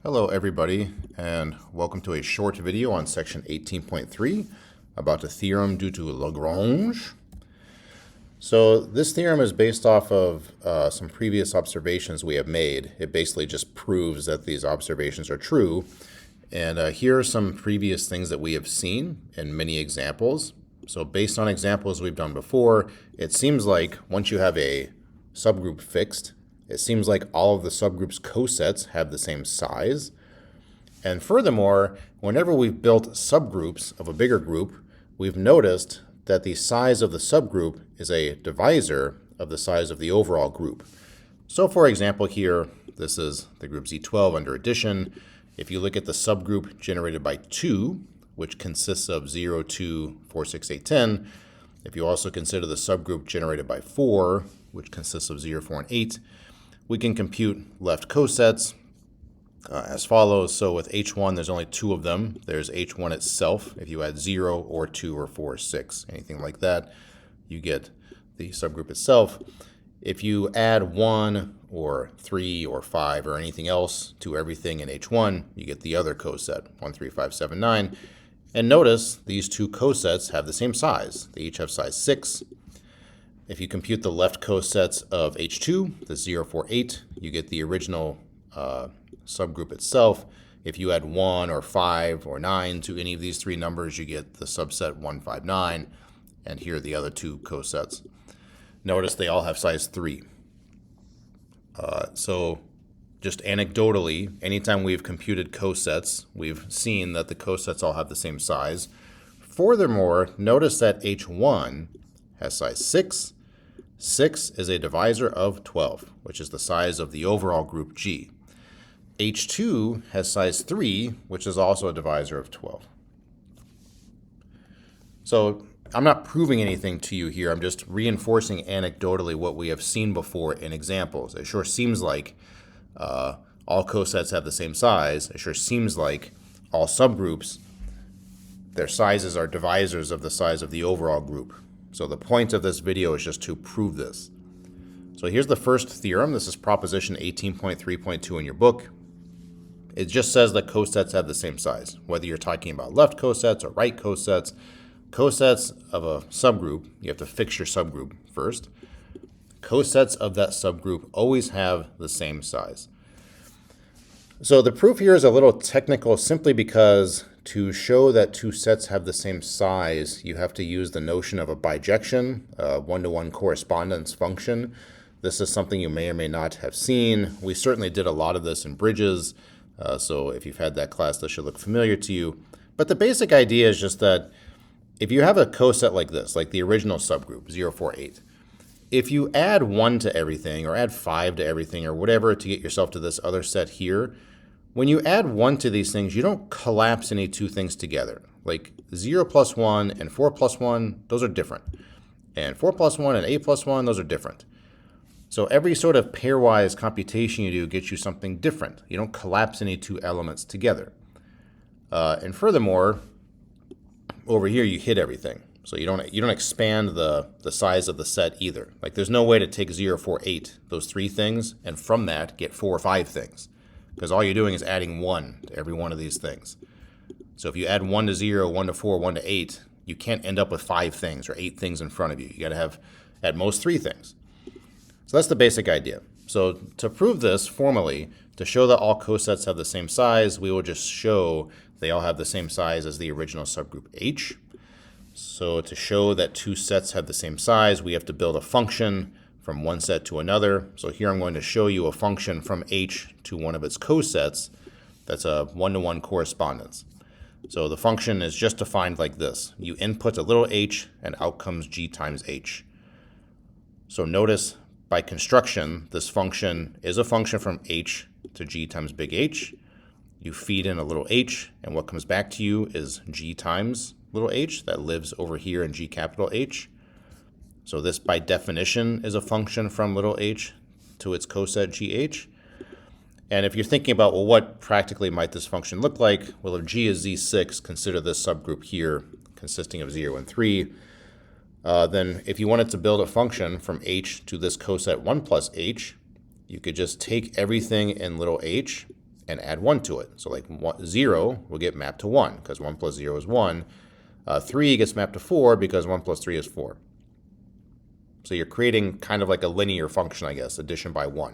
Hello everybody, and welcome to a short video on section 18.3 about the theorem due to Lagrange. So this theorem is based off of some previous observations we have made. It basically just proves that these observations are true. And here are some previous things that we have seen in many examples. So based on examples we've done before, it seems like once you have a subgroup fixed, it seems like all of the subgroup's cosets have the same size. And furthermore, whenever we've built subgroups of a bigger group, we've noticed that the size of the subgroup is a divisor of the size of the overall group. So for example here, this is the group Z12 under addition. If you look at the subgroup generated by 2, which consists of 0, 2, 4, 6, 8, 10, if you also consider the subgroup generated by 4, which consists of 0, 4, and 8, we can compute left cosets as follows. So with H1, there's only 2 of them. There's H1 itself. If you add 0 or 2 or 4 or 6, anything like that, you get the subgroup itself. If you add 1 or 3 or 5 or anything else to everything in H1, you get the other coset, 1, 3, 5, 7, 9. And notice these two cosets have the same size. They each have size 6. If you compute the left cosets of H2, the 0, 4, 8, you get the original subgroup itself. If you add 1 or 5 or 9 to any of these three numbers, you get the subset 1, 5, 9. And here are the other two cosets. Notice they all have size 3. So just anecdotally, anytime we've computed cosets, we've seen that the cosets all have the same size. Furthermore, notice that H1 has size 6. 6 is a divisor of 12, which is the size of the overall group G. H2 has size 3, which is also a divisor of 12. So I'm not proving anything to you here. I'm just reinforcing anecdotally what we have seen before in examples. It sure seems like all cosets have the same size. It sure seems like all subgroups, their sizes are divisors of the size of the overall group. So the point of this video is just to prove this. So here's the first theorem. This is proposition 18.3.2 in your book. It just says that cosets have the same size. Whether you're talking about left cosets or right cosets, cosets of a subgroup, you have to fix your subgroup first. Cosets of that subgroup always have the same size. So the proof here is a little technical simply because to show that two sets have the same size, you have to use the notion of a bijection, a one-to-one correspondence function. This is something you may or may not have seen. We certainly did a lot of this in Bridges, so if you've had that class, this should look familiar to you. But the basic idea is just that if you have a coset like this, like the original subgroup, 0, 4, 8, if you add 1 to everything or add 5 to everything or whatever to get yourself to this other set here, when you add 1 to these things, you don't collapse any two things together. Like 0 plus 1 and 4 plus 1, those are different. And 4 plus 1 and 8 plus 1, those are different. So every sort of pairwise computation you do gets you something different. You don't collapse any two elements together. And furthermore, over here you hit everything. So you don't expand the size of the set either. Like there's no way to take 0, 4, 8, those three things, and from that get 4 or 5 things. Because all you're doing is adding 1 to every one of these things. So if you add 1 to 0, 1 to 4, 1 to 8, you can't end up with 5 things or 8 things in front of you. You got to have at most 3 things. So that's the basic idea. So to prove this formally, to show that all cosets have the same size, we will just show they all have the same size as the original subgroup H. So to show that two sets have the same size, we have to build a function from one set to another. So here I'm going to show you a function from H to one of its cosets that's a one-to-one correspondence. So the function is just defined like this. You input a little h and out comes g times h. So notice by construction, this function is a function from h to g times big H. You feed in a little h, and what comes back to you is g times little h that lives over here in g capital H. So this, by definition, is a function from little h to its coset gh. And if you're thinking about, well, what practically might this function look like? Well, if g is z6, consider this subgroup here consisting of 0 and 3. Then if you wanted to build a function from h to this coset 1 plus h, you could just take everything in little h and add 1 to it. So like 0 will get mapped to 1 because 1 plus 0 is 1. 3 gets mapped to 4 because 1 plus 3 is 4. So you're creating kind of like a linear function, I guess, addition by 1.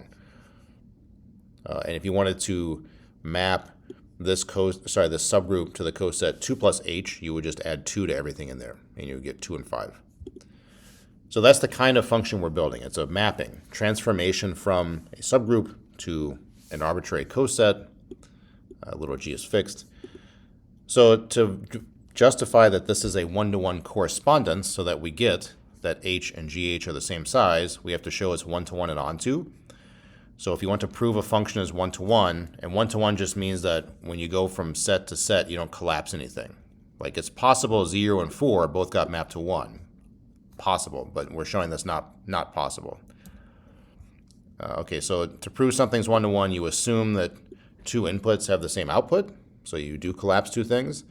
And if you wanted to map this subgroup to the coset 2 plus h, you would just add 2 to everything in there, and you would get 2 and 5. So that's the kind of function we're building. It's a mapping, transformation from a subgroup to an arbitrary coset. Little g is fixed. So to justify that this is a one-to-one correspondence so that we get that h and gh are the same size, we have to show it's one-to-one and onto. So if you want to prove a function is one-to-one, and one-to-one just means that when you go from set to set, you don't collapse anything. Like it's possible 0 and 4 both got mapped to 1. Possible, but we're showing that's not possible. Okay, so to prove something's one-to-one, you assume that 2 inputs have the same output, so you do collapse 2 things.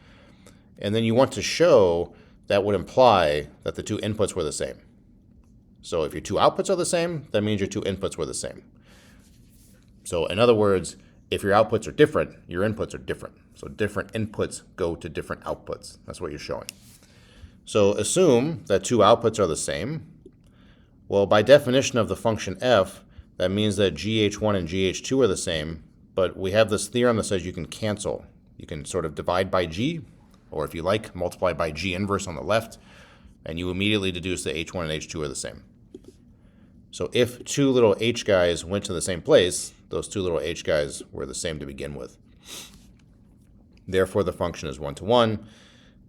And then you want to show that would imply that the 2 inputs were the same. So if your 2 outputs are the same, that means your 2 inputs were the same. So in other words, if your outputs are different, your inputs are different. So different inputs go to different outputs. That's what you're showing. So assume that 2 outputs are the same. Well, by definition of the function f, that means that gh1 and gh2 are the same, but we have this theorem that says you can cancel. You can sort of divide by g, or if you like, multiply by g inverse on the left, and you immediately deduce that h1 and h2 are the same. So if 2 little h guys went to the same place, those 2 little h guys were the same to begin with. Therefore, the function is one-to-one.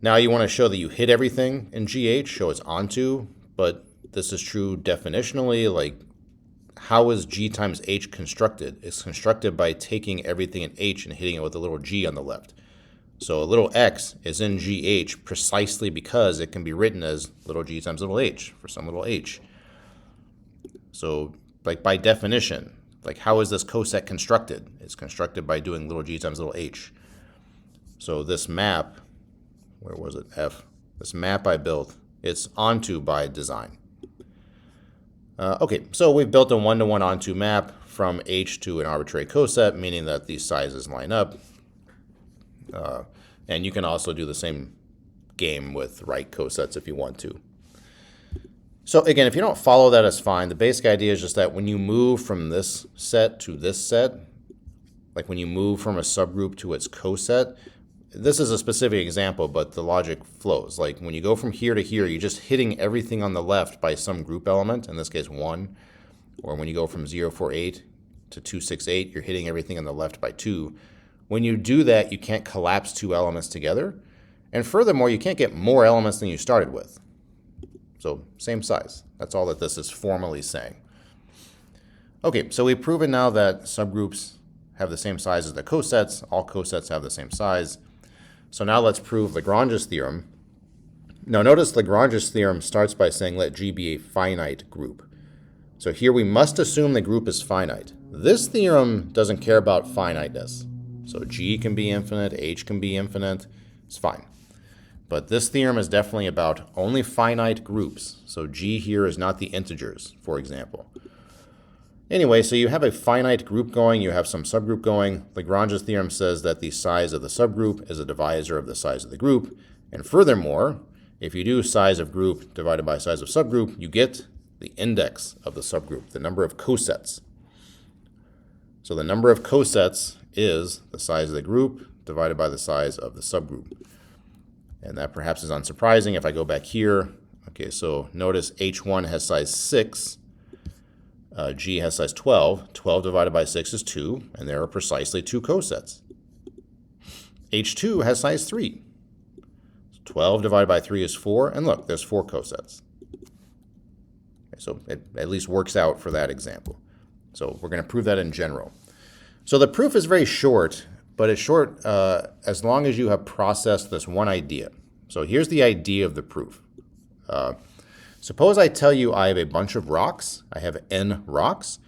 Now you want to show that you hit everything in GH, show it's onto, but this is true definitionally. Like, how is G times H constructed? It's constructed by taking everything in H and hitting it with a little g on the left. So a little x is in GH precisely because it can be written as little g times little h for some little h. So like by definition, like how is this coset constructed? It's constructed by doing little g times little h. So this map, where was it, F? This map I built, it's onto by design. Okay, so we've built a one-to-one onto map from H to an arbitrary coset, meaning that these sizes line up. And you can also do the same game with right cosets if you want to. So again, if you don't follow that, it's fine. The basic idea is just that when you move from this set to this set, like when you move from a subgroup to its coset, this is a specific example, but the logic flows. Like when you go from here to here, you're just hitting everything on the left by some group element, in this case 1. Or when you go from 048 to 268, you're hitting everything on the left by 2. When you do that, you can't collapse 2 elements together. And furthermore, you can't get more elements than you started with. So same size. That's all that this is formally saying. Okay, so we've proven now that subgroups have the same size as the cosets. All cosets have the same size. So now let's prove Lagrange's theorem. Now notice Lagrange's theorem starts by saying let G be a finite group. So here we must assume the group is finite. This theorem doesn't care about finiteness. So G can be infinite, H can be infinite, it's fine. But this theorem is definitely about only finite groups. So G here is not the integers, for example. Anyway, so you have a finite group going, you have some subgroup going. Lagrange's theorem says that the size of the subgroup is a divisor of the size of the group. And furthermore, if you do size of group divided by size of subgroup, you get the index of the subgroup, the number of cosets. So the number of cosets is the size of the group divided by the size of the subgroup. And that perhaps is unsurprising if I go back here. Okay, so notice H1 has size 6. G has size 12. 12 divided by 6 is 2, and there are precisely 2 cosets. H2 has size 3. 12 divided by 3 is 4, and look, there's 4 cosets. Okay, so it at least works out for that example. So we're going to prove that in general. So the proof is very short, but it's short as long as you have processed this one idea. So here's the idea of the proof. Suppose I tell you I have a bunch of rocks, I have n rocks,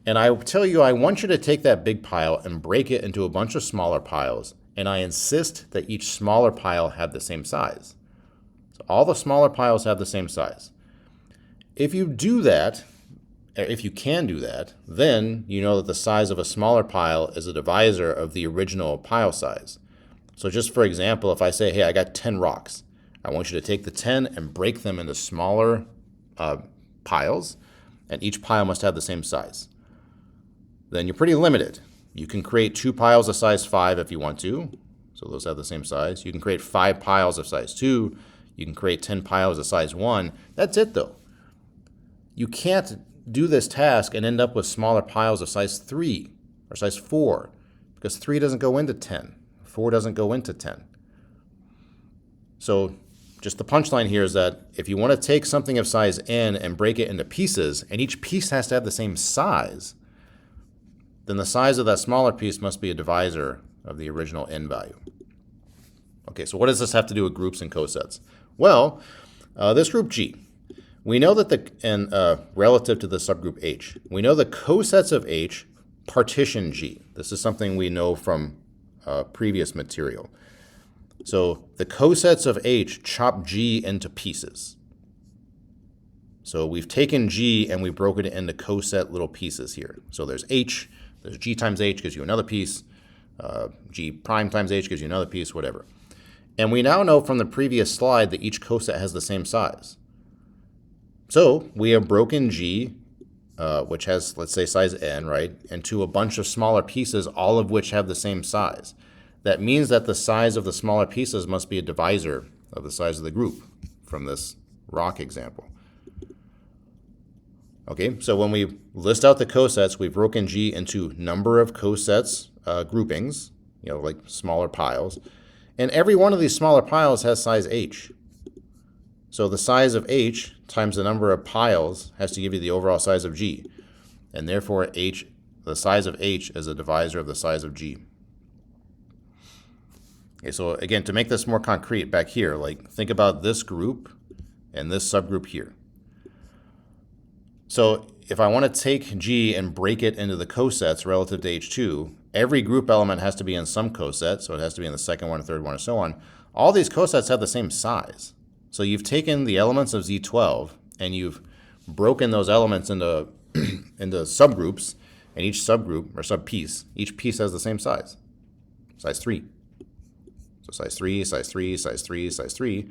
and I tell you I want you to take that big pile and break it into a bunch of smaller piles, and I insist that each smaller pile have the same size. So all the smaller piles have the same size. If you do that, if you can do that, then you know that the size of a smaller pile is a divisor of the original pile size. So just for example, if I say, hey, I got 10 rocks, I want you to take the 10 and break them into smaller piles, and each pile must have the same size. Then you're pretty limited. You can create 2 piles of size 5 if you want to, so those have the same size. You can create 5 piles of size 2. You can create 10 piles of size 1. That's it, though. You can't do this task and end up with smaller piles of size 3 or size 4, because 3 doesn't go into 10. 4 doesn't go into 10. So just the punchline here is that if you want to take something of size n and break it into pieces, and each piece has to have the same size, then the size of that smaller piece must be a divisor of the original n value. Okay, so what does this have to do with groups and cosets? Well, this group G, we know that relative to the subgroup H, we know the cosets of H partition G. This is something we know from previous material. So the cosets of H chop G into pieces. So we've taken G and we've broken it into coset little pieces here. So there's H, there's G times H gives you another piece, G prime times H gives you another piece, whatever. And we now know from the previous slide that each coset has the same size. So we have broken G, which has, let's say, size n, right, into a bunch of smaller pieces, all of which have the same size. That means that the size of the smaller pieces must be a divisor of the size of the group from this rock example. Okay, so when we list out the cosets, we've broken G into number of cosets groupings, like smaller piles. And every one of these smaller piles has size H. So the size of H times the number of piles has to give you the overall size of G. And therefore, the size of H is a divisor of the size of G. Okay, so again, to make this more concrete back here, think about this group and this subgroup here. So if I want to take G and break it into the cosets relative to H2, every group element has to be in some coset, so it has to be in the second one, third one, and so on. All these cosets have the same size. So you've taken the elements of Z12 and you've broken those elements into, into subgroups, and each subgroup or subpiece, each piece has the same size, size 3. So size 3, size 3, size 3, size 3.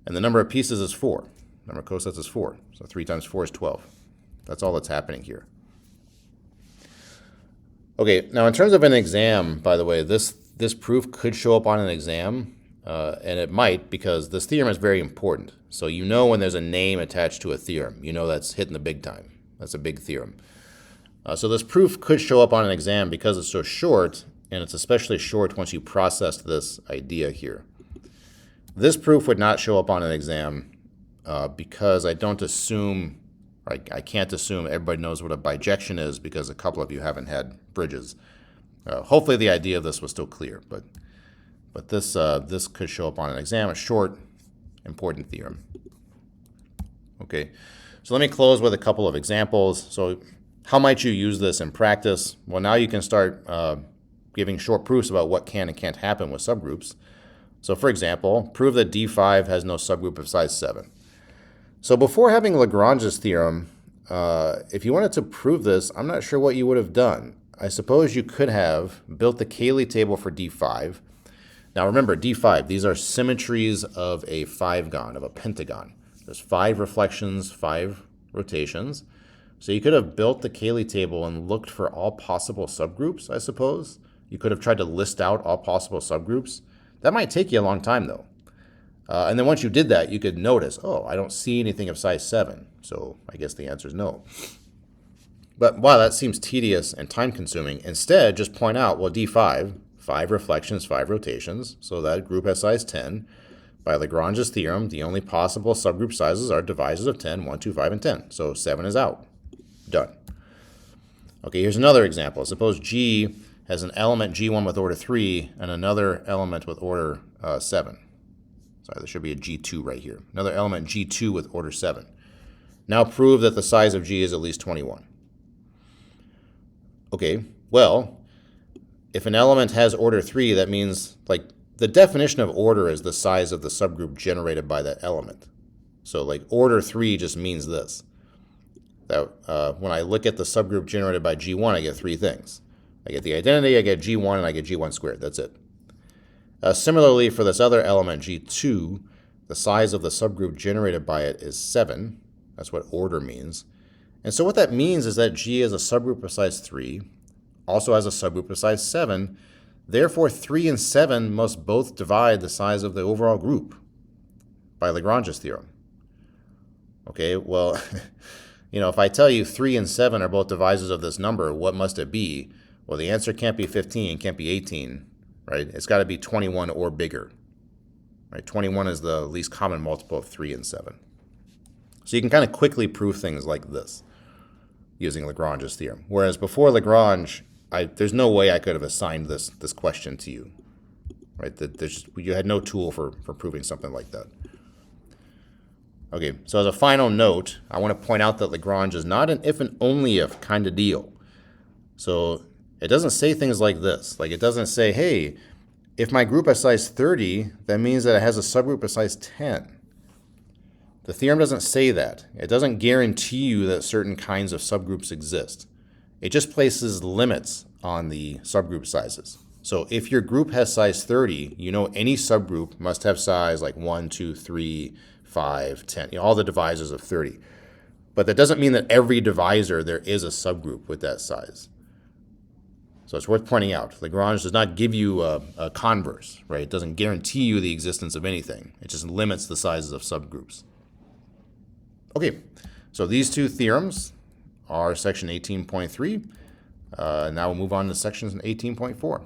And the number of pieces is 4. Number of cosets is 4. So 3 times 4 is 12. That's all that's happening here. Okay, now in terms of an exam, by the way, this proof could show up on an exam, and it might, because this theorem is very important. So you know when there's a name attached to a theorem, you know that's hitting the big time. That's a big theorem. So this proof could show up on an exam because it's so short, and it's especially short once you process this idea here. This proof would not show up on an exam because I don't assume, I can't assume everybody knows what a bijection is, because a couple of you haven't had bridges. Hopefully the idea of this was still clear, but this could show up on an exam, a short, important theorem. Okay, so let me close with a couple of examples. So how might you use this in practice? Well, now you can start giving short proofs about what can and can't happen with subgroups. So for example, prove that D5 has no subgroup of size 7. So before having Lagrange's theorem, if you wanted to prove this, I'm not sure what you would have done. I suppose you could have built the Cayley table for D5. Now remember, D5, these are symmetries of a five-gon, of a pentagon. There's 5 reflections, 5 rotations. So you could have built the Cayley table and looked for all possible subgroups, I suppose. You could have tried to list out all possible subgroups. That might take you a long time, though. And then once you did that, you could notice, oh, I don't see anything of size 7. So I guess the answer is no. But wow, that seems tedious and time-consuming. Instead, just point out, well, D5, 5 reflections, 5 rotations. So that group has size 10. By Lagrange's theorem, the only possible subgroup sizes are divisors of 10, 1, 2, 5, and 10. So 7 is out. Done. Okay, here's another example. Suppose G has an element G1 with order 3 and another element with order 7. Sorry, there should be a G2 right here. Another element G2 with order 7. Now prove that the size of G is at least 21. Okay, well, if an element has order 3, that means, the definition of order is the size of the subgroup generated by that element. So, order 3 just means this. that when I look at the subgroup generated by G1, I get three things. I get the identity, I get G1, and I get G1 squared. That's it. Similarly, for this other element, G2, the size of the subgroup generated by it is 7. That's what order means. And so what that means is that G is a subgroup of size 3, also has a subgroup of size 7. Therefore, 3 and 7 must both divide the size of the overall group by Lagrange's theorem. Okay, well, if I tell you 3 and 7 are both divisors of this number, what must it be? Well, the answer can't be 15, can't be 18, right? It's got to be 21 or bigger. Right? 21 is the least common multiple of 3 and 7. So you can kind of quickly prove things like this using Lagrange's theorem. Whereas before Lagrange, there's no way I could have assigned this question to you. Right? You had no tool for proving something like that. Okay, so as a final note, I want to point out that Lagrange is not an if and only if kind of deal. So it doesn't say things like this. Like it doesn't say, hey, if my group is size 30, that means that it has a subgroup of size 10. The theorem doesn't say that. It doesn't guarantee you that certain kinds of subgroups exist. It just places limits on the subgroup sizes. So if your group has size 30, any subgroup must have size like 1, 2, 3, 5, 10, all the divisors of 30. But that doesn't mean that every divisor there is a subgroup with that size. So it's worth pointing out, Lagrange does not give you a converse, right? It doesn't guarantee you the existence of anything. It just limits the sizes of subgroups. Okay, so these two theorems are section 18.3. Now we'll move on to section 18.4.